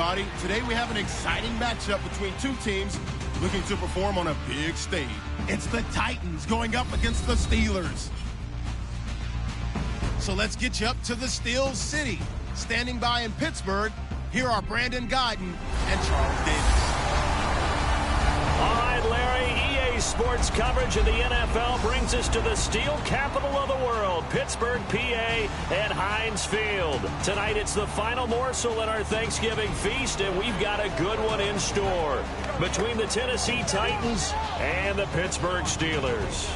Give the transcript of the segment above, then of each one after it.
everybody. Today we have an exciting matchup between two teams looking to perform on a big stage. It's the Titans going up against the Steelers. So let's get you up to the Steel City. Standing by in Pittsburgh, here are Brandon Gaudin and Charles Davis. All right, Larry, EA Sports coverage of the NFL brings us to the steel capital of the world, Pittsburgh, PA, at Heinz Field. Tonight, it's the final morsel in our Thanksgiving feast, and we've got a good one in store between the Tennessee Titans and the Pittsburgh Steelers.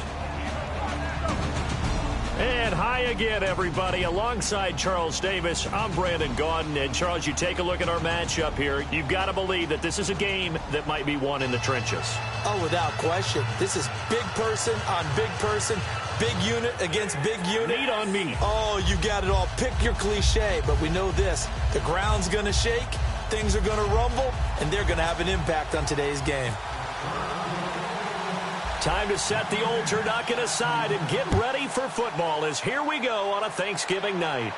And hi again, everybody. Alongside Charles Davis, I'm Brandon Gaudin. And, Charles, you take a look at our matchup here. You've got to believe that this is a game that might be won in the trenches. Oh, without question. This is big person on big person, big unit against big unit. Meat on meat. Oh, you got it all. Pick your cliche, but we know this. The ground's going to shake, things are going to rumble, and they're going to have an impact on today's game. Time to set the old turducken aside and get ready for football as here we go on a Thanksgiving night.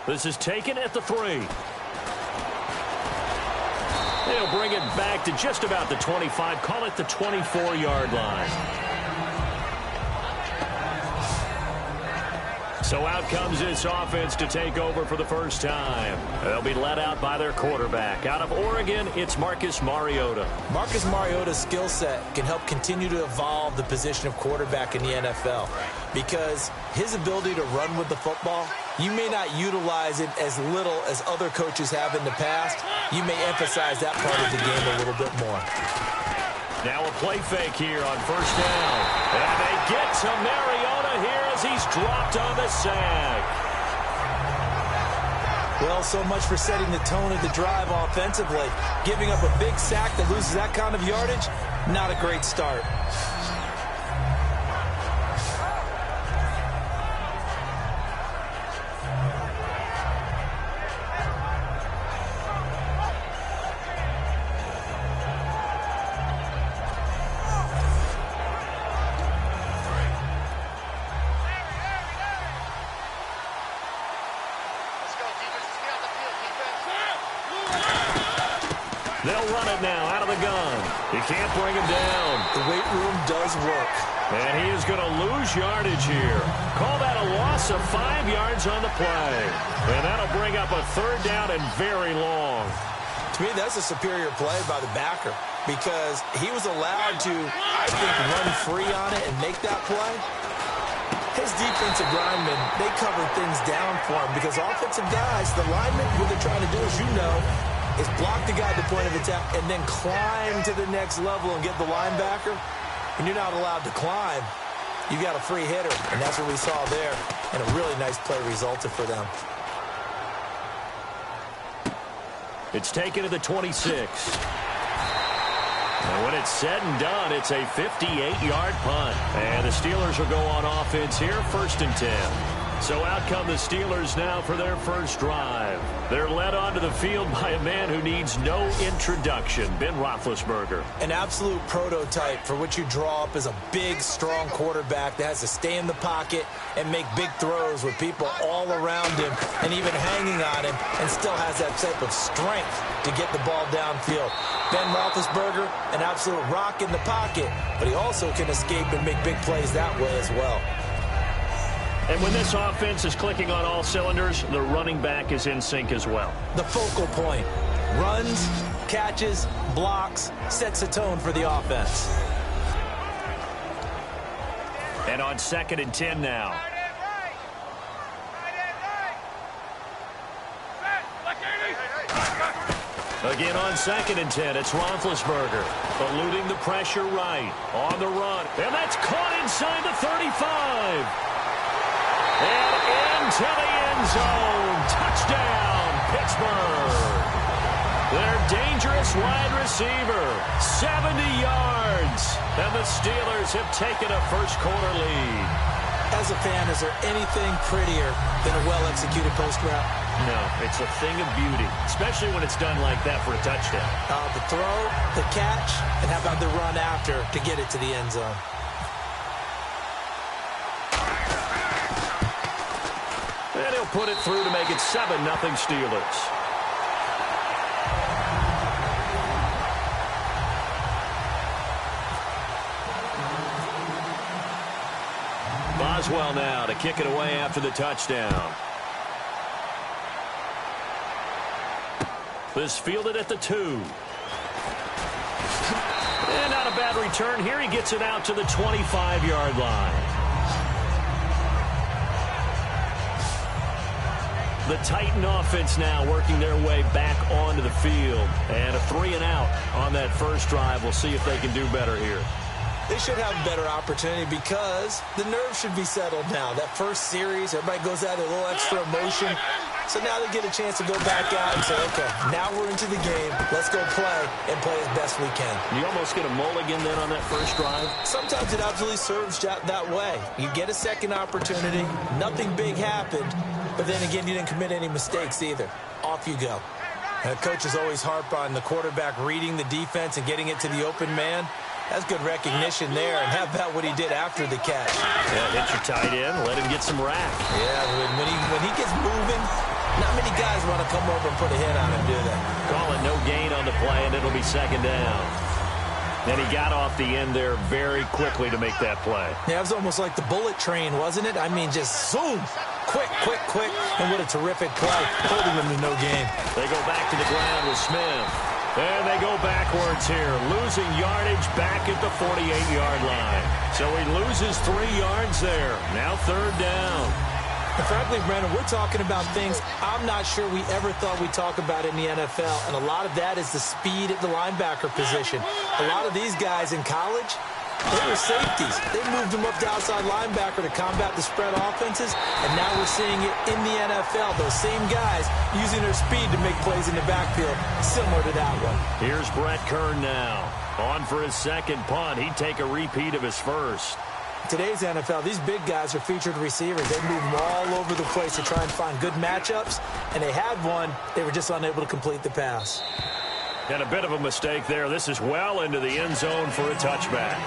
This is taken at the 3. They'll bring it back to just about the 25, call it the 24-yard line. So out comes this offense to take over for the first time. They'll be led out by their quarterback. Out of Oregon, it's Marcus Mariota. Marcus Mariota's skill set can help continue to evolve the position of quarterback in the NFL because his ability to run with the football, you may not utilize it as little as other coaches have in the past. You may emphasize that part of the game a little bit more. Now a play fake here on first down. And they get to Mariota here as he's dropped on the sack. Well, so much for setting the tone of the drive offensively. Giving up a big sack that loses that kind of yardage, not a great start. They'll run it now out of the gun. You can't bring him down. The weight room does work. And he is going to lose yardage here. Call that a loss of 5 yards on the play. And that'll bring up a third down and very long. To me, that's a superior play by the backer because he was allowed to, I think, run free on it and make that play. His defensive linemen, they covered things down for him because offensive guys, the linemen, what they're trying to do, as you know, is block the guy at the point of attack and then climb to the next level and get the linebacker. When you're not allowed to climb, you got a free hitter, and that's what we saw there, and a really nice play resulted for them. It's taken to the 26. And when it's said and done, it's a 58-yard punt. And the Steelers will go on offense here, 1st and 10. So out come the Steelers now for their first drive. They're led onto the field by a man who needs no introduction, Ben Roethlisberger. An absolute prototype for what you draw up as a big, strong quarterback that has to stay in the pocket and make big throws with people all around him and even hanging on him and still has that type of strength to get the ball downfield. Ben Roethlisberger, an absolute rock in the pocket, but he also can escape and make big plays that way as well. And when this offense is clicking on all cylinders, the running back is in sync as well. The focal point. Runs, catches, blocks, sets a tone for the offense. And on 2nd and 10 now. Again on 2nd and 10, it's Roethlisberger. Eluding the pressure right. On the run. And that's caught inside the 35. And into the end zone. Touchdown, Pittsburgh. Their dangerous wide receiver. 70 yards. And the Steelers have taken a first-quarter lead. As a fan, is there anything prettier than a well-executed post route? No, it's a thing of beauty, especially when it's done like that for a touchdown. The throw, the catch, and how about the run after to get it to the end zone? And he'll put it through to make it 7-0 Steelers. Boswell now to kick it away after the touchdown. This fielded at the 2. And not a bad return here. He gets it out to the 25-yard line. The Titan offense now working their way back onto the field. And a 3-and-out on that first drive. We'll see if they can do better here. They should have a better opportunity because the nerves should be settled now. That first series, everybody goes out with a little extra emotion. So now they get a chance to go back out and say, okay, now we're into the game. Let's go play and play as best we can. You almost get a mulligan then on that first drive? Sometimes it absolutely serves that way. You get a second opportunity. Nothing big happened. But then again, you didn't commit any mistakes either. Off you go. And the coaches always harp on the quarterback reading the defense and getting it to the open man. That's good recognition there. And how about what he did after the catch? Yeah, hit your tight end. Let him get some rack. Yeah, when he gets moving, not many guys want to come over and put a hit on him, do they? Call it no gain on the play, and it'll be second down. And he got off the end there very quickly to make that play. Yeah, it was almost like the bullet train, wasn't it? I mean, just zoom. Quick. And what a terrific play, holding them to no gain. They go back to the ground with Smith. And they go backwards here, losing yardage back at the 48-yard line. So he loses 3 yards there. Now third down. And frankly, Brandon, we're talking about things I'm not sure we ever thought we'd talk about in the NFL. And a lot of that is the speed at the linebacker position. A lot of these guys in college, they were safeties. They moved them up to outside linebacker to combat the spread offenses, and now we're seeing it in the NFL. Those same guys using their speed to make plays in the backfield, similar to that one. Here's Brett Kern now. On for his second punt. He'd take a repeat of his first. Today's NFL, these big guys are featured receivers. They move them all over the place to try and find good matchups, and they had one. They were just unable to complete the pass. And a bit of a mistake there. This is well into the end zone for a touchback.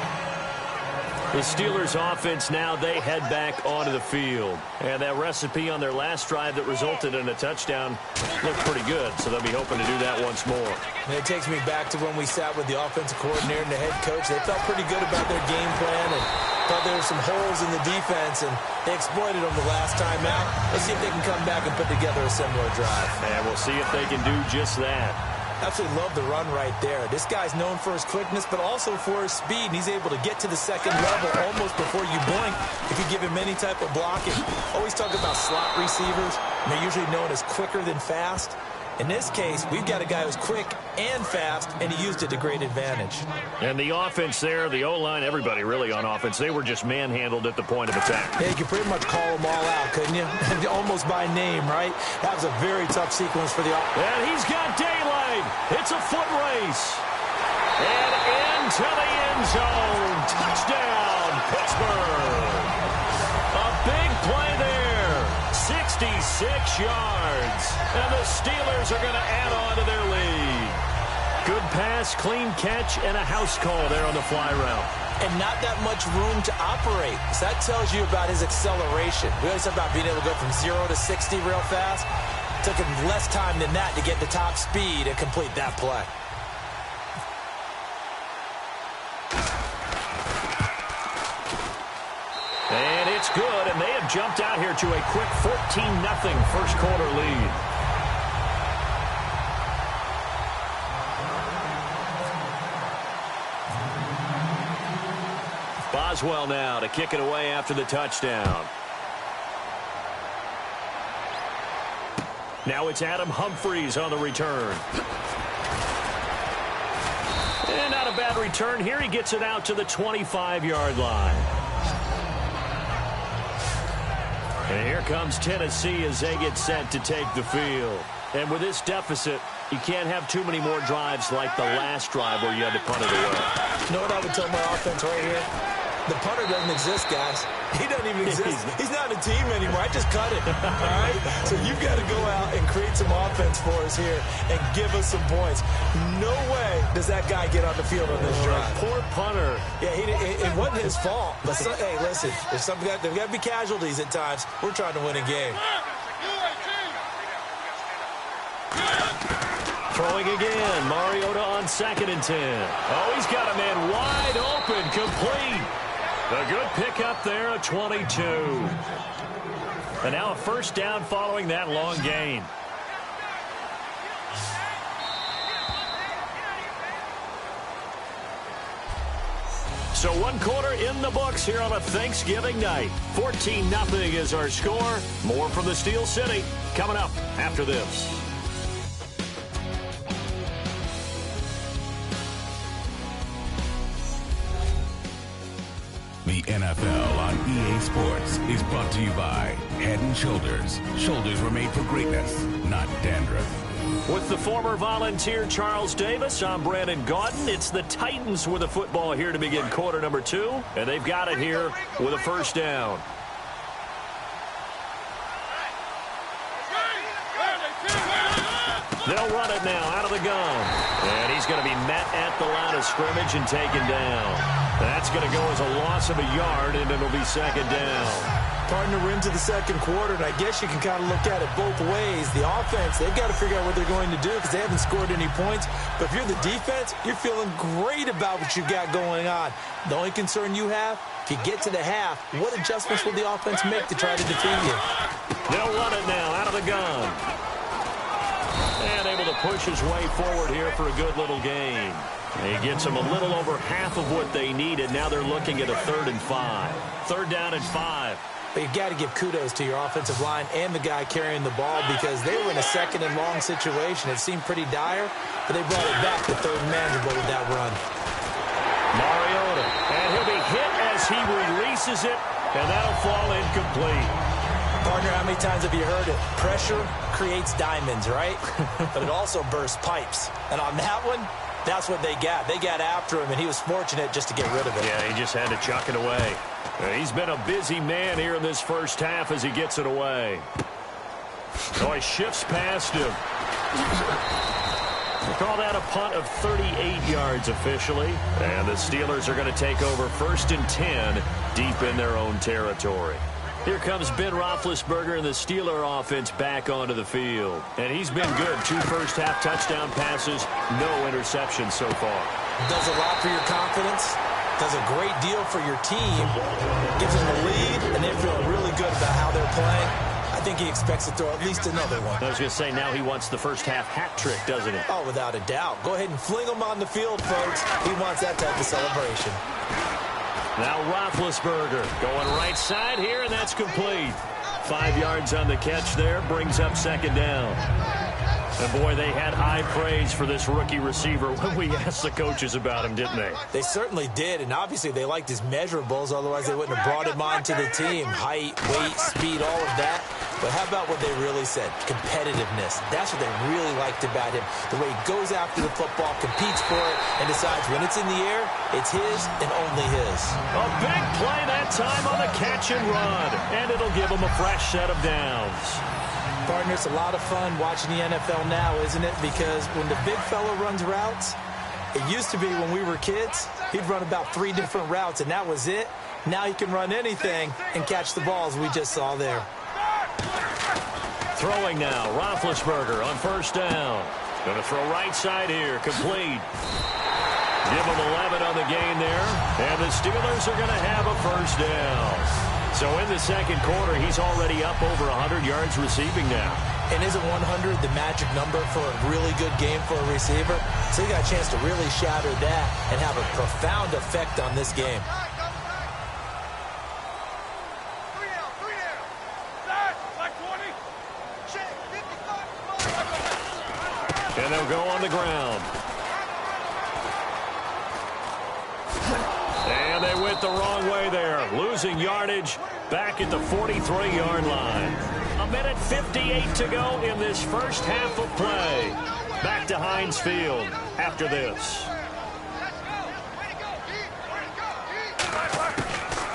The Steelers offense now, they head back onto the field. And that recipe on their last drive that resulted in a touchdown looked pretty good. So they'll be hoping to do that once more. And it takes me back to when we sat with the offensive coordinator and the head coach. They felt pretty good about their game plan and thought there were some holes in the defense, and they exploited them the last time out. Let's see if they can come back and put together a similar drive. And we'll see if they can do just that. Absolutely love the run right there. This guy's known for his quickness, but also for his speed. And he's able to get to the second level almost before you blink if you give him any type of blocking. Always talk about slot receivers. And they're usually known as quicker than fast. In this case, we've got a guy who's quick and fast, and he used it to great advantage. And the offense there, the O-line, everybody really on offense, they were just manhandled at the point of attack. Yeah, you could pretty much call them all out, couldn't you? Almost by name, right? That was a very tough sequence for the offense. And he's got daylight. It's a foot race. And into the end zone. Touchdown, Pittsburgh. A big play there. 66 yards. And the Steelers are going to add on to their lead. Good pass, clean catch, and a house call there on the fly route. And not that much room to operate. So that tells you about his acceleration. We always talk about being able to go from 0 to 60 real fast. It took him less time than that to get the top speed and complete that play. And it's good, and they have jumped out here to a quick 14-0 first quarter lead. Boswell now to kick it away after the touchdown. Now it's Adam Humphries on the return. And not a bad return here. He gets it out to the 25-yard line. And here comes Tennessee as they get set to take the field. And with this deficit, you can't have too many more drives like the last drive where you had to punt it away. You know what I would tell my offense right here? The punter doesn't exist, guys. He doesn't even exist. He's not a team anymore. I just cut it, all right? So you've got to go out and create some offense for us here and give us some points. No way does that guy get on the field on this drive. Poor punter. Yeah, it wasn't his fault. But, hey, listen, there's got to be casualties at times. We're trying to win a game. Throwing again. Mariota on 2nd and 10. Oh, he's got a man wide open, complete. A good pickup there, a 22. And now a first down following that long gain. So 1 quarter in the books here on a Thanksgiving night. 14-0 is our score. More from the Steel City coming up after this. The NFL on EA Sports is brought to you by Head & Shoulders. Shoulders were made for greatness, not dandruff. With the former Volunteer Charles Davis, I'm Brandon Gaudin. It's the Titans with the football here to begin quarter number 2, and they've got it here with a first down. They'll run it now out of the gun. And he's going to be met at the line of scrimmage and taken down. That's going to go as a loss of a yard, and it'll be second down. Partner, we're into the second quarter, and I guess you can kind of look at it both ways. The offense, they've got to figure out what they're going to do because they haven't scored any points. But if you're the defense, you're feeling great about what you've got going on. The only concern you have, if you get to the half, what adjustments will the offense make to try to defeat you? They'll run it now out of the gun. And able to push his way forward here for a good little gain. He gets them a little over half of what they needed. Now they're looking at a 3rd and 5. 3rd down and 5. But you've got to give kudos to your offensive line and the guy carrying the ball because they were in a 2nd and long situation. It seemed pretty dire, but they brought it back to 3rd and manageable with that run. Mariota, and he'll be hit as he releases it, and that'll fall incomplete. Partner, how many times have you heard it? Pressure creates diamonds, right? But it also bursts pipes. And on that one, that's what they got. They got after him, and he was fortunate just to get rid of it. Yeah, he just had to chuck it away. He's been a busy man here in this first half as he gets it away. Oh, he shifts past him. We'll call that a punt of 38 yards officially. And the Steelers are going to take over 1st and 10 deep in their own territory. Here comes Ben Roethlisberger and the Steeler offense back onto the field. And he's been good. 2 first-half touchdown passes, no interceptions so far. Does a lot for your confidence. Does a great deal for your team. Gives them the lead, and they're feeling really good about how they're playing. I think he expects to throw at least another one. I was going to say, now he wants the first-half hat trick, doesn't he? Oh, without a doubt. Go ahead and fling him on the field, folks. He wants that type of celebration. Now Roethlisberger going right side here, and that's complete. 5 yards on the catch there, brings up 2nd down. And boy, they had high praise for this rookie receiver when we asked the coaches about him, didn't they? They certainly did, and obviously they liked his measurables, otherwise they wouldn't have brought him onto the team. Height, weight, speed, all of that. But how about what they really said? Competitiveness. That's what they really liked about him. The way he goes after the football, competes for it, and decides when it's in the air, it's his and only his. A big play that time on the catch and run, and it'll give him a fresh set of downs. Partner, it's a lot of fun watching the NFL now, isn't it? Because when the big fella runs routes, it used to be when we were kids, he'd run about 3 different routes, and that was it. Now he can run anything and catch the balls we just saw there. Throwing now, Roethlisberger on 1st down. Going to throw right side here, complete. Give him 11 on the gain there, and the Steelers are going to have a 1st down. So in the second quarter, he's already up over 100 yards receiving now. And isn't 100 the magic number for a really good game for a receiver? So he got a chance to really shatter that and have a profound effect on this game. And they'll go on the ground. And they went the wrong way there. Losing yardage back at the 43-yard line. 1:58 to go in this first half of play. Back to Heinz Field after this.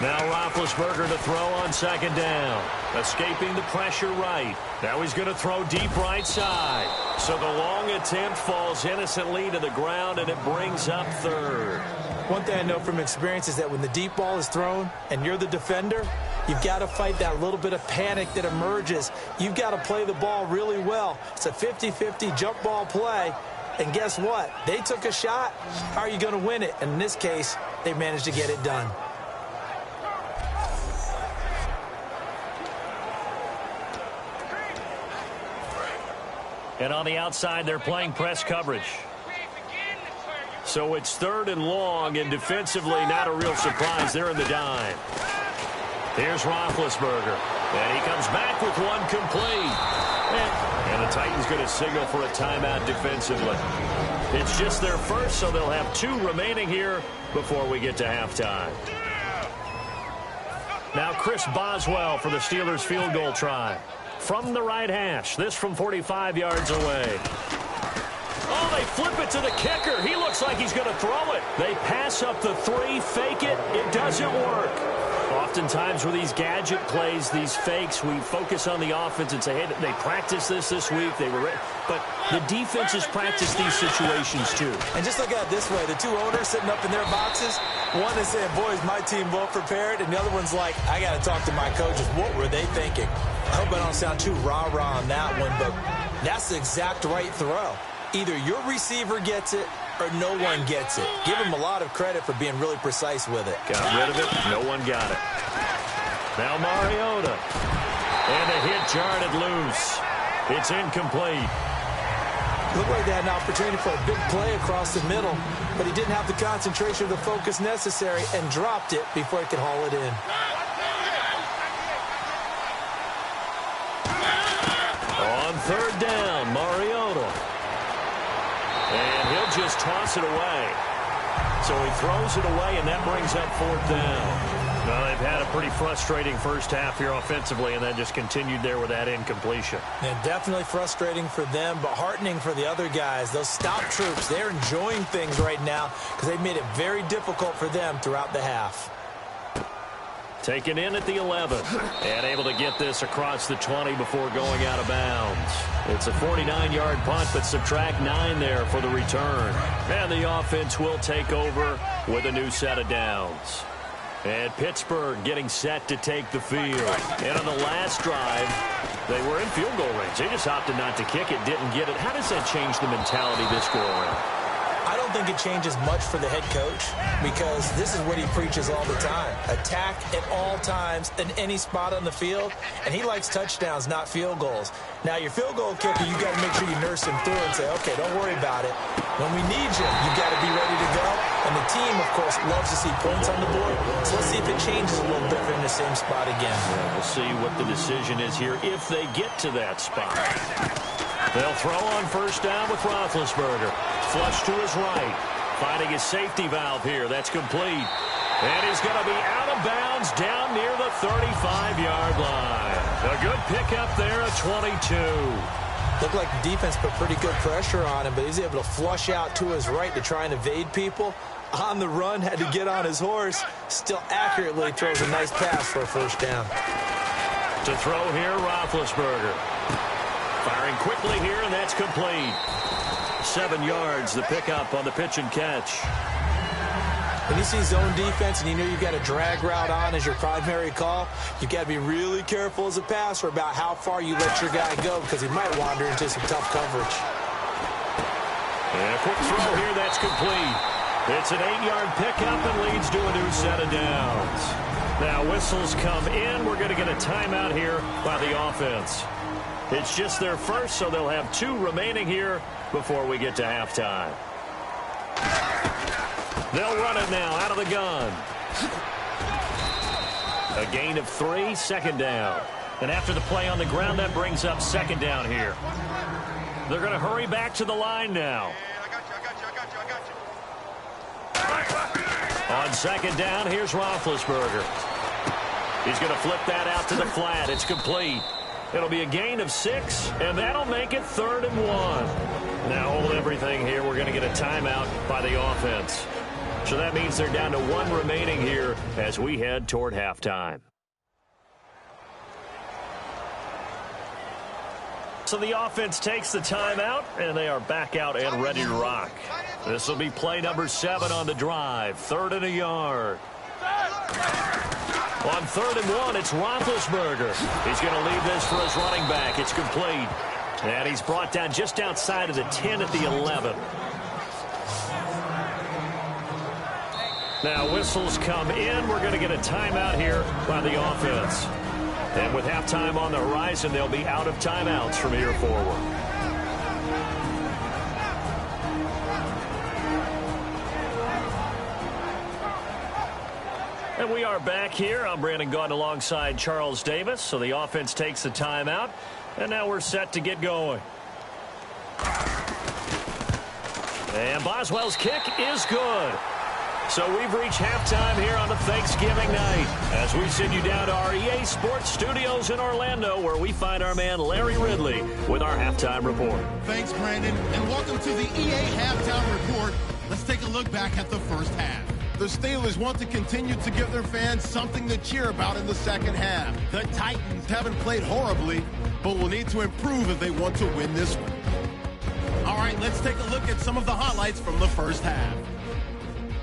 Now Roethlisberger to throw on 2nd down. Escaping the pressure right. Now he's going to throw deep right side. So the long attempt falls innocently to the ground, and it brings up 3rd. One thing I know from experience is that when the deep ball is thrown and you're the defender, you've got to fight that little bit of panic that emerges. You've got to play the ball really well. It's a 50-50 jump ball play. And guess what? They took a shot. How are you going to win it? And in this case, they managed to get it done. And on the outside, they're playing press coverage. So it's 3rd and long, and defensively, not a real surprise. They're in the dime. Here's Roethlisberger. And he comes back with one complete. And the Titans going to signal for a timeout defensively. It's just their first, so they'll have 2 remaining here before we get to halftime. Now Chris Boswell for the Steelers field goal try. From the right hash. This from 45 yards away. Oh, they flip it to the kicker. He looks like he's going to throw it. They pass up the 3, fake it. It doesn't work. Oftentimes with these gadget plays, these fakes, we focus on the offense and say, hey, they practiced this week. They were ready. But the defenses practice these situations too. And just look at it this way. The 2 owners sitting up in their boxes, one is saying, boys, my team well prepared. And the other one's like, I got to talk to my coaches. What were they thinking? I hope I don't sound too rah-rah on that one, but that's the exact right throw. Either your receiver gets it or no one gets it. Give him a lot of credit for being really precise with it. Got rid of it. No one got it. Now Mariota. And a hit jarred loose. It's incomplete. Looked like they had an opportunity for a big play across the middle, but he didn't have the concentration or the focus necessary and dropped it before he could haul it in. On 3rd down, Mariota. And he'll just toss it away. So he throws it away, and that brings up 4th down. Well, they've had a pretty frustrating first half here offensively, and then just continued there with that incompletion. And definitely frustrating for them, but heartening for the other guys. Those stop troops, they're enjoying things right now because they've made it very difficult for them throughout the half. Taken in at the 11, and able to get this across the 20 before going out of bounds. It's a 49-yard punt, but subtract 9 there for the return. And the offense will take over with a new set of downs. And Pittsburgh getting set to take the field. And on the last drive, they were in field goal range. They just opted not to kick it, didn't get it. How does that change the mentality this go around? I don't think it changes much for the head coach because this is what he preaches all the time. Attack at all times in any spot on the field, and he likes touchdowns, not field goals. Now, your field goal kicker, you got to make sure you nurse him through and say, okay, don't worry about it. When we need you, you got to be ready to go. And the team, of course, loves to see points on the board. So let's see if it changes a little bit in the same spot again. Yeah, we'll see what the decision is here if they get to that spot. They'll throw on 1st down with Roethlisberger. Flush to his right. Finding his safety valve here. That's complete. And he's going to be out of bounds down near the 35-yard line. A good pickup there at 22. Looked like the defense put pretty good pressure on him, but he's able to flush out to his right to try and evade people. On the run, had to get on his horse. Still accurately throws a nice pass for a 1st down. To throw here, Roethlisberger. Firing quickly here, and that's complete. 7 yards, the pickup on the pitch and catch. When you see zone defense and you know you've got a drag route on as your primary call, you've got to be really careful as a passer about how far you let your guy go because he might wander into some tough coverage. And a quick throw here, that's complete. It's an 8-yard pickup and leads to a new set of downs. Now whistles come in. We're going to get a timeout here by the offense. It's just their first, so they'll have 2 remaining here before we get to halftime. They'll run it now out of the gun. A gain of 3, 2nd down. And after the play on the ground, that brings up 2nd down here. They're going to hurry back to the line now. On 2nd down, here's Roethlisberger. He's going to flip that out to the flat. It's complete. It'll be a gain of 6, and that'll make it 3rd and 1. Now hold everything here. We're going to get a timeout by the offense. So that means they're down to 1 remaining here as we head toward halftime. So the offense takes the timeout, and they are back out and ready to rock. This will be play number 7 on the drive. 3rd and a yard. On 3rd and 1, it's Roethlisberger. He's going to leave this for his running back. It's complete. And he's brought down just outside of the 10 at the 11. Now whistles come in. We're going to get a timeout here by the offense. And with halftime on the horizon, they'll be out of timeouts from here forward. And we are back here. I'm Brandon Gaudin alongside Charles Davis. So the offense takes the timeout. And now we're set to get going. And Boswell's kick is good. So we've reached halftime here on a Thanksgiving night as we send you down to our EA Sports Studios in Orlando, where we find our man Larry Ridley with our halftime report. Thanks, Brandon, and welcome to the EA Halftime Report. Let's take a look back at the first half. The Steelers want to continue to give their fans something to cheer about in the second half. The Titans haven't played horribly, but will need to improve if they want to win this one. All right, let's take a look at some of the highlights from the first half.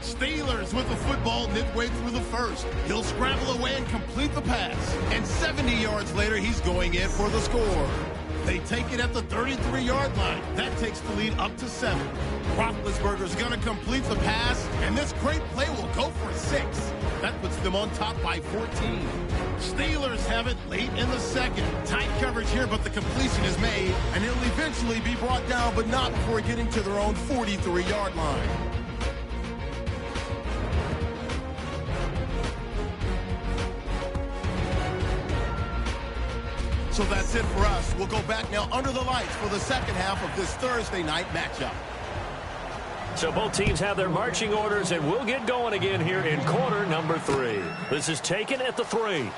Steelers with the football midway through the first. He'll scramble away and complete the pass. And 70 yards later, he's going in for the score. They take it at the 33-yard line. That takes the lead up to 7. Roethlisberger's going to complete the pass, and this great play will go for 6. That puts them on top by 14. Steelers have it late in the second. Tight coverage here, but the completion is made, and it'll eventually be brought down, but not before getting to their own 43-yard line. So that's it for us. We'll go back now under the lights for the second half of this Thursday night matchup. So both teams have their marching orders, and we'll get going again here in quarter number 3. This is taken at the 3.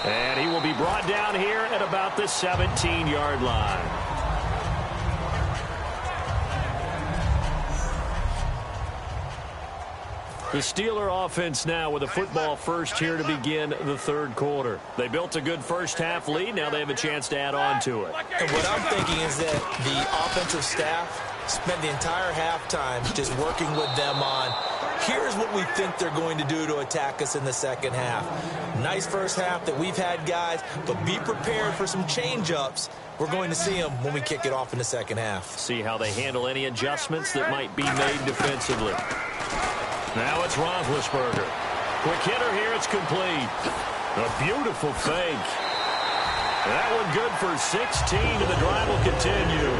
And he will be brought down here at about the 17-yard line. The Steeler offense now with a football first here to begin the third quarter. They built a good first half lead. Now they have a chance to add on to it. And what I'm thinking is that the offensive staff spent the entire halftime just working with them on, here's what we think they're going to do to attack us in the second half. Nice first half that we've had, guys, but be prepared for some change-ups. We're going to see them when we kick it off in the second half. See how they handle any adjustments that might be made defensively. Now it's Roethlisberger. Quick hitter here, it's complete. A beautiful fake. That one good for 16, and the drive will continue.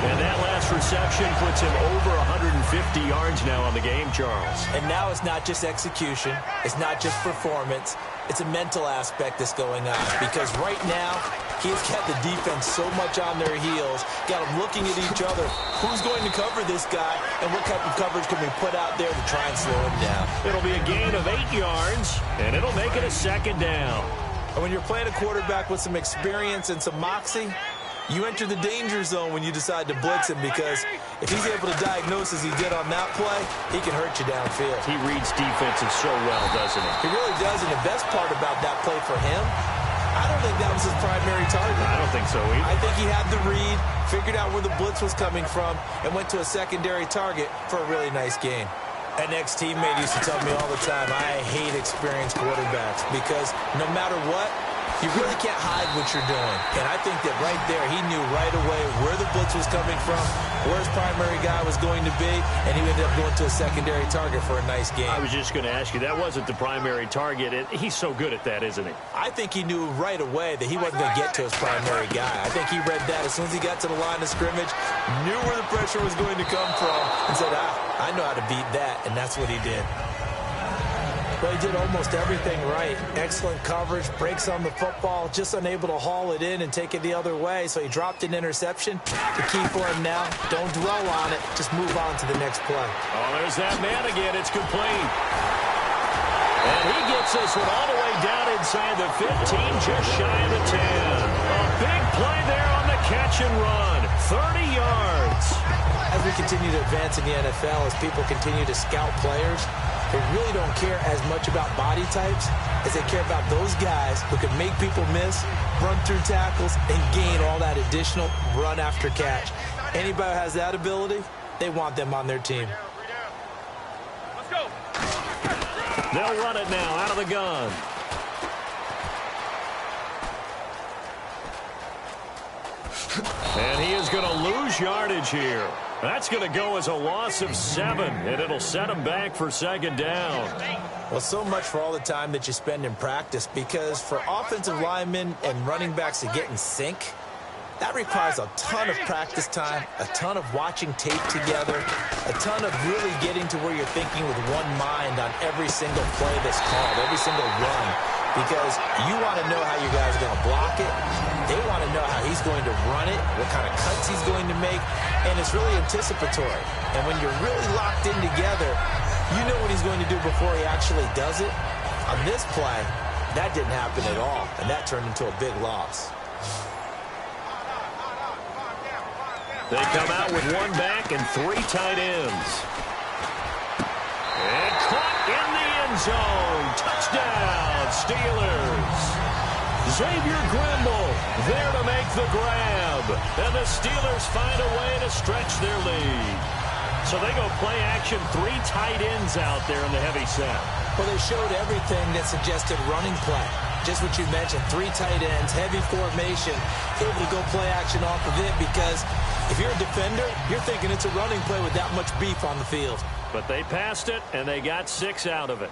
And that last reception puts him over 150 yards now on the game, Charles. And now it's not just execution. It's not just performance. It's a mental aspect that's going on. Because right now, he's got the defense so much on their heels, got them looking at each other. Who's going to cover this guy, and what type of coverage can we put out there to try and slow him down? It'll be a gain of 8 yards, and it'll make it a second down. And when you're playing a quarterback with some experience and some moxie, you enter the danger zone when you decide to blitz him, because if he's able to diagnose as he did on that play, he can hurt you downfield. He reads defenses so well, doesn't he? He really does, and the best part about that play for him, I don't think that was his primary target. I don't think so either. I think he had the read, figured out where the blitz was coming from, and went to a secondary target for a really nice gain. An ex-teammate used to tell me all the time, I hate experienced quarterbacks, because no matter what, you really can't hide what you're doing. And I think that right there, he knew right away where the blitz was coming from, where his primary guy was going to be, and he ended up going to a secondary target for a nice game. I was just going to ask you, that wasn't the primary target. He's so good at that, isn't he? I think he knew right away that he wasn't going to get to his primary guy. I think he read that as soon as he got to the line of scrimmage, knew where the pressure was going to come from, and said, I know how to beat that, and that's what he did. Well, he did almost everything right. Excellent coverage, breaks on the football, just unable to haul it in and take it the other way, so he dropped an interception. The key for him now, don't dwell on it, just move on to the next play. Oh, there's that man again. It's complete. And he gets this one all the way down inside the 15, just shy of the 10. A big play there on the catch and run. 30 yards. As we continue to advance in the NFL, as people continue to scout players, they really don't care as much about body types as they care about those guys who can make people miss, run through tackles, and gain all that additional run after catch. Anybody who has that ability, they want them on their team. Let's go. They'll run it now out of the gun. And he is going to lose yardage here. That's going to go as a loss of 7, and it'll set him back for second down. Well, so much for all the time that you spend in practice, because for offensive linemen and running backs to get in sync, That requires a ton of practice time, a ton of watching tape together, a ton of really getting to where you're thinking with one mind on every single play that's called, every single run, because you want to know how you guys are going to block it. They want to know how he's going to run it, what kind of cuts he's going to make, and it's really anticipatory. And when you're really locked in together, you know what he's going to do before he actually does it. On this play, that didn't happen at all, and that turned into a big loss. They come out with one back and 3 tight ends. And caught in the end zone. Touchdown, Steelers. Xavier Grimble there to make the grab. And the Steelers find a way to stretch their lead. So they go play action, 3 tight ends out there in the heavy set. Well, they showed everything that suggested running play. Just what you mentioned, 3 tight ends, heavy formation, able to go play action off of it because if you're a defender, you're thinking it's a running play with that much beef on the field. But they passed it, and they got 6 out of it.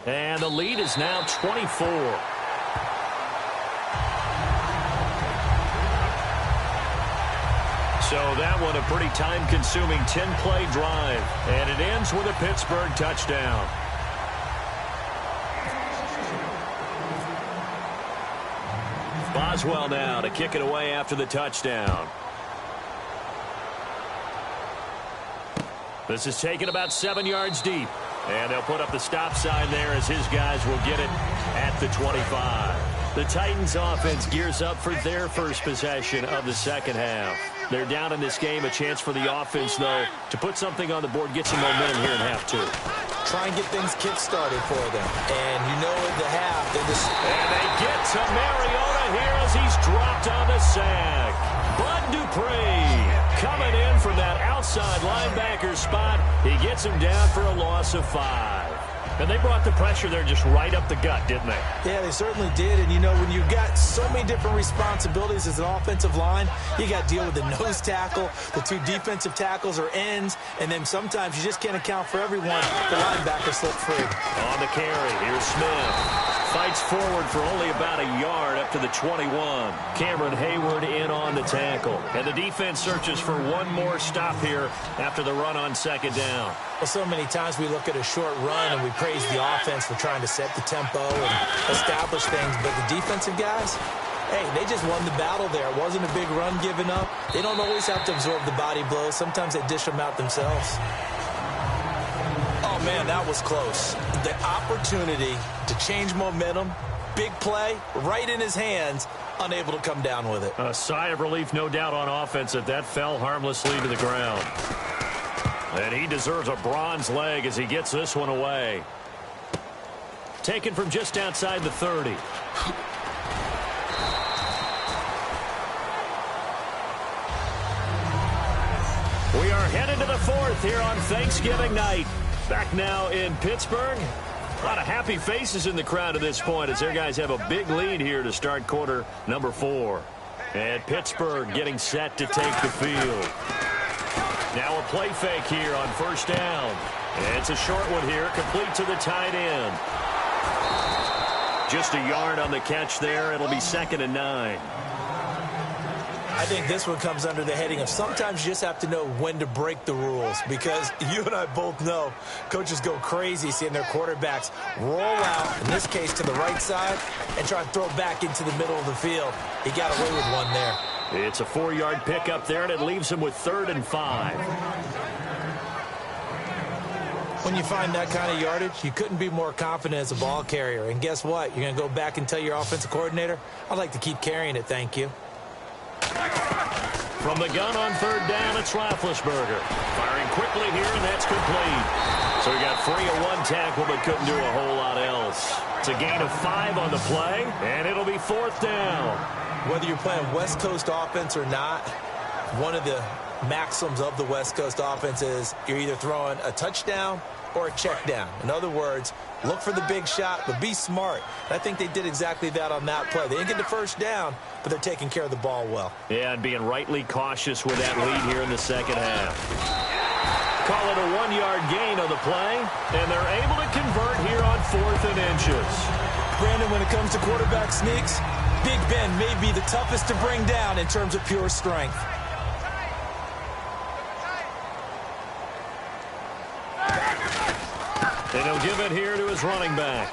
And the lead is now 24. So that one a pretty time-consuming 10-play drive. And it ends with a Pittsburgh touchdown. Boswell now to kick it away after the touchdown. This is taken about 7 yards deep. And they'll put up the stop sign there as his guys will get it at the 25. The Titans offense gears up for their first possession of the second half. They're down in this game. A chance for the offense, though, to put something on the board, get some momentum here in half 2. Try and get things kick-started for them. And you know at the half, they're just... And they get to Mariota here as he's dropped on the sack. Bud Dupree coming in from that outside linebacker spot. He gets him down for a loss of 5. And they brought the pressure there just right up the gut, didn't they? Yeah, they certainly did. And, you know, when you've got so many different responsibilities as an offensive line, you got to deal with the nose tackle, the 2 defensive tackles or ends, and then sometimes you just can't account for everyone. The linebacker slipped free. On the carry, here's Smith. fights forward for only about a yard up to the 21. Cameron Hayward in on the tackle. And the defense searches for one more stop here after the run on second down. Well, so many times we look at a short run and we praise the offense for trying to set the tempo and establish things. But the defensive guys, hey, they just won the battle there. It wasn't a big run given up. They don't always have to absorb the body blows. Sometimes they dish them out themselves. Oh, man, that was close. The opportunity to change momentum, big play, right in his hands, unable to come down with it. A sigh of relief, no doubt, on offense that fell harmlessly to the ground. And he deserves a bronze leg as he gets this one away. Taken from just outside the 30. We are headed to the fourth here on Thanksgiving night. Back now in Pittsburgh. A lot of happy faces in the crowd at this point as their guys have a big lead here to start quarter number 4. And Pittsburgh getting set to take the field. Now a play fake here on first down. And it's a short one here, complete to the tight end. Just a yard on the catch there. It'll be 2nd and 9. I think this one comes under the heading of sometimes you just have to know when to break the rules, because you and I both know coaches go crazy seeing their quarterbacks roll out, in this case to the right side, and try to throw back into the middle of the field. He got away with one there. It's a 4-yard pickup there, and it leaves him with 3rd and 5. When you find that kind of yardage, you couldn't be more confident as a ball carrier. And guess what? You're going to go back and tell your offensive coordinator, I'd like to keep carrying it, thank you. From the gun on 3rd down, it's Roethlisberger. Firing quickly here, and that's complete. So he got free of one tackle, but couldn't do a whole lot else. It's a gain of 5 on the play, and it'll be 4th down. Whether you're playing West Coast offense or not, one of the maxims of the West Coast offense is you're either throwing a touchdown or a check down. In other words, look for the big shot, but be smart. And I think they did exactly that on that play. They didn't get the first down, but they're taking care of the ball well. Yeah, and being rightly cautious with that lead here in the second half. Call it a 1-yard gain on the play, and they're able to convert here on 4th and inches. Brandon, when it comes to quarterback sneaks, Big Ben may be the toughest to bring down in terms of pure strength. And he'll give it here to his running back.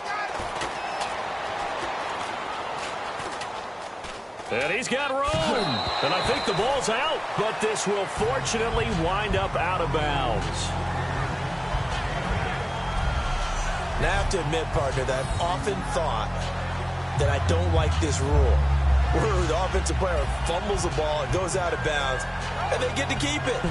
And he's got room. And I think the ball's out, but this will fortunately wind up out of bounds. Now, I have to admit, partner, that I've often thought that I don't like this rule, where the offensive player fumbles the ball and goes out of bounds, and they get to keep it.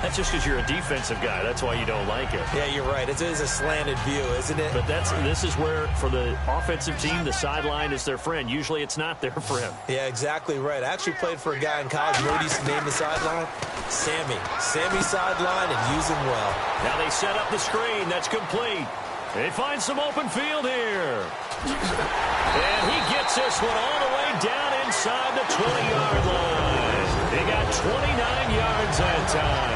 That's just because you're a defensive guy. That's why you don't like it. Yeah, you're right. It is a slanted view, isn't it? But this is where, for the offensive team, the sideline is their friend. Usually it's not their friend. Yeah, exactly right. I actually played for a guy in college. Moody's named the sideline Sammy. Sammy sideline, and use him well. Now they set up the screen. That's complete. They find some open field here. And he gets this one all the way down inside the 20-yard line. He got 29 yards that time.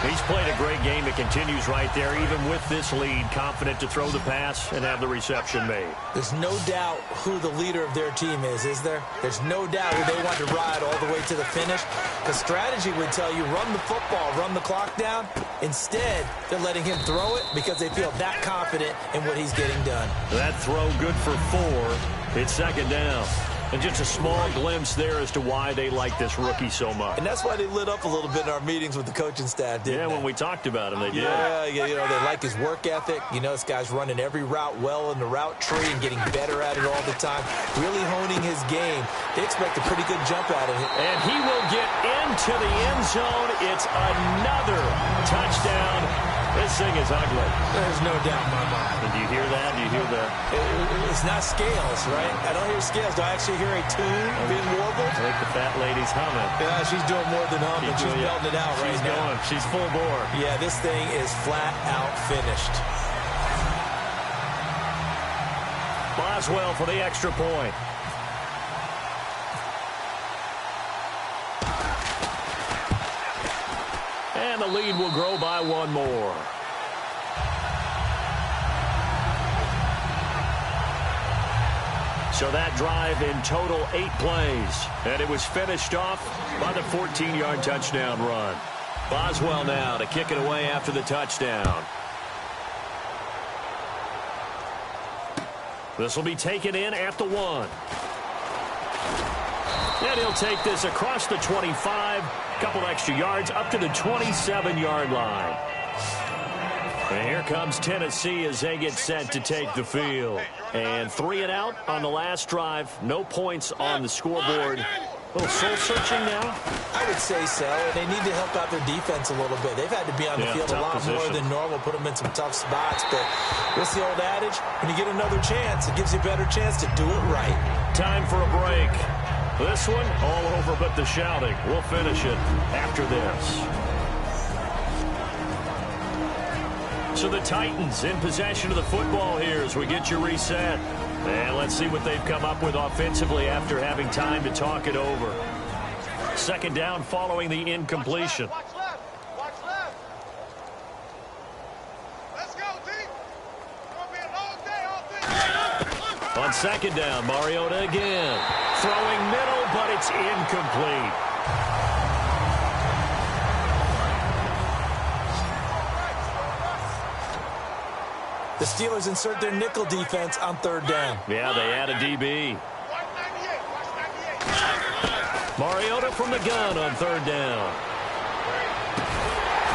He's played a great game. It continues right there, even with this lead, confident to throw the pass and have the reception made. There's no doubt who the leader of their team is there? There's no doubt who they want to ride all the way to the finish. The strategy would tell you, run the football, run the clock down. Instead, they're letting him throw it because they feel that confident in what he's getting done. That throw good for 4. It's 2nd down. And just a small glimpse there as to why they like this rookie so much. And that's why they lit up a little bit in our meetings with the coaching staff, didn't they? When we talked about him, they did. Yeah, you know, they like his work ethic. You know, this guy's running every route well in the route tree and getting better at it all the time, really honing his game. They expect a pretty good jump out of him. And he will get into the end zone. It's another touchdown. This thing is ugly. There's no doubt in my mind. And do you hear that? Do you hear that? It's not scales, right? I don't hear scales. Do I actually hear a tune being warbled? I think the fat lady's humming. Yeah, she's doing more than humming. She's belting it out right now. She's full bore. Yeah, this thing is flat out finished. Boswell for the extra point. And the lead will grow by 1 more. So that drive in total 8 plays. And it was finished off by the 14-yard touchdown run. Boswell now to kick it away after the touchdown. This will be taken in at the 1. And he'll take this across the 25. Couple extra yards up to the 27-yard line. And here comes Tennessee as they get set to take the field. And 3 and out on the last drive. No points on the scoreboard. A little soul-searching now? I would say so. And they need to help out their defense a little bit. They've had to be on the field a lot more than normal, put them in some tough spots. But what's the old adage? When you get another chance, it gives you a better chance to do it right. Time for a break. This one, all over but the shouting. We'll finish it after this. So the Titans in possession of the football here as we get you reset. And let's see what they've come up with offensively after having time to talk it over. Second down following the incompletion. Watch left. Watch left. Let's go, team. It's going to be a long day, all day. On second down, Mariota again. Throwing middle, but it's incomplete. The Steelers insert their nickel defense on third down. Yeah, they add a DB. Mariota from the gun on third down.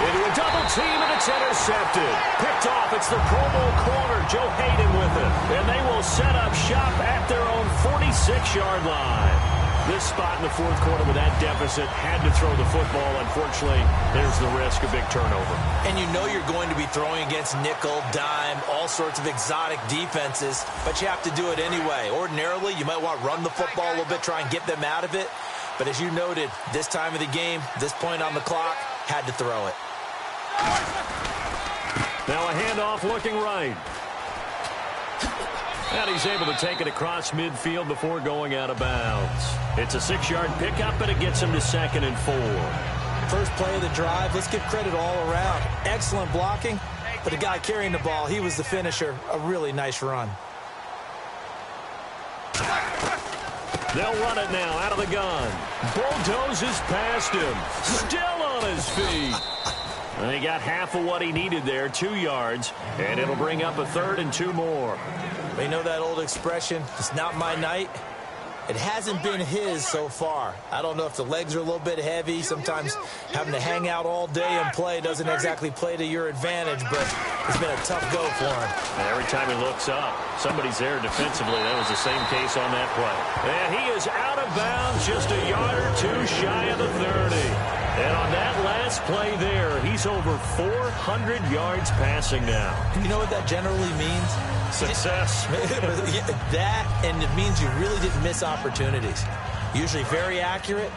Into a double team, and it's intercepted. Picked off. It's the Pro Bowl corner, Joe Hayden, with it. And they will set up shop at their own 46-yard line. This spot in the fourth quarter with that deficit, had to throw the football. Unfortunately, there's the risk of big turnover. And you know you're going to be throwing against nickel, dime, all sorts of exotic defenses, but you have to do it anyway. Ordinarily, you might want to run the football a little bit, try and get them out of it. But as you noted, this time of the game, this point on the clock, had to throw it. Now a handoff looking right. And he's able to take it across midfield before going out of bounds. It's a 6-yard pickup, and it gets him to 2nd and 4. First play of the drive, let's give credit all around. Excellent blocking, but the guy carrying the ball, he was the finisher. A really nice run. They'll run it now out of the gun. Bulldozes past him. Still on his feet. And he got half of what he needed there, 2 yards, and it'll bring up a 3rd and 2 more. You know that old expression, it's not my night? It hasn't been his so far. I don't know if the legs are a little bit heavy. Sometimes having to hang out all day and play doesn't exactly play to your advantage, but it's been a tough go for him. And every time he looks up, somebody's there defensively. That was the same case on that play. And he is out of bounds, just a yard or 2 shy of the 30. And on that last play there, he's over 400 yards passing now. You know what that generally means? Success. That, and it means you really didn't miss opportunities. Usually very accurate.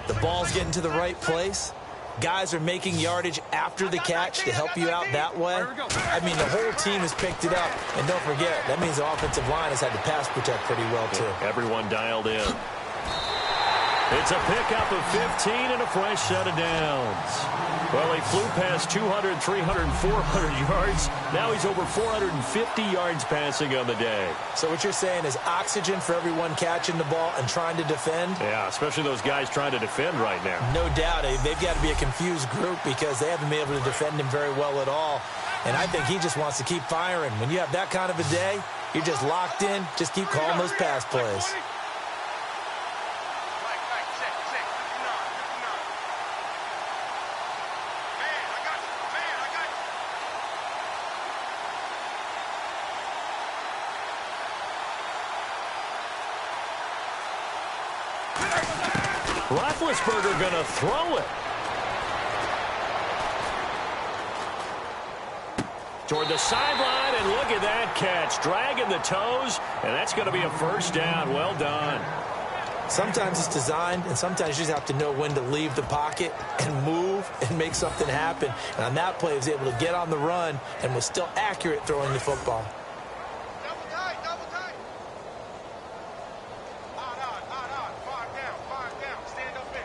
The ball's getting to the right place. Guys are making yardage after the catch to help you out that way. I mean, the whole team has picked it up. And don't forget, that means the offensive line has had to pass protect pretty well, too. Everyone dialed in. It's a pickup of 15 and a fresh set of downs. Well, he flew past 200, 300, 400 yards. Now he's over 450 yards passing on the day. So what you're saying is oxygen for everyone catching the ball and trying to defend? Yeah, especially those guys trying to defend right now. No doubt. They've got to be a confused group because they haven't been able to defend him very well at all. And I think he just wants to keep firing. When you have that kind of a day, you're just locked in. Just keep calling those pass plays. Roethlisberger going to throw it. Toward the sideline, and look at that catch. Dragging the toes, and that's going to be a first down. Well done. Sometimes it's designed, and sometimes you just have to know when to leave the pocket and move and make something happen. And on that play, he was able to get on the run and was still accurate throwing the football. Double tight, double tight. Five down. Stand up there.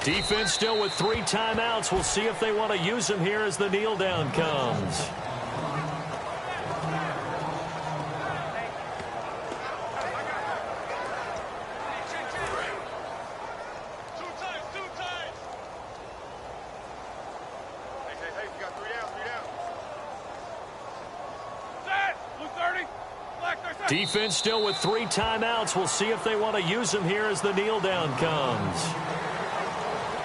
Defense still with 3 timeouts. We'll see if they want to use them here as the kneel down comes. Defense still with 3 timeouts. We'll see if they want to use them here as the kneel down comes.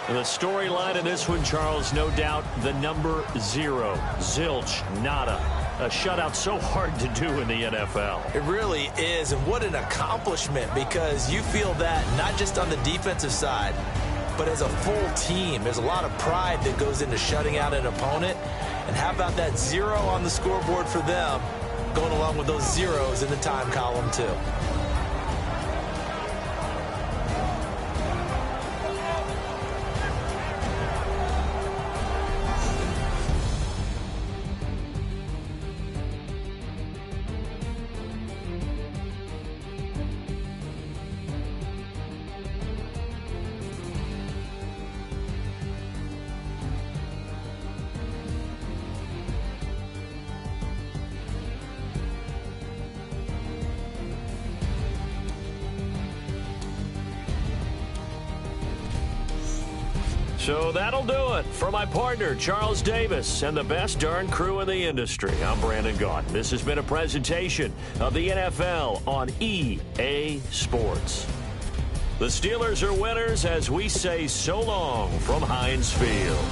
And the storyline in this one, Charles, no doubt the number 0. Zilch, nada. A shutout so hard to do in the NFL. It really is, and what an accomplishment, because you feel that not just on the defensive side, but as a full team. There's a lot of pride that goes into shutting out an opponent. And how about that 0 on the scoreboard for them, going along with those zeros in the time column too. So that'll do it for my partner, Charles Davis, and the best darn crew in the industry. I'm Brandon Gaudin. This has been a presentation of the NFL on EA Sports. The Steelers are winners as we say so long from Heinz Field.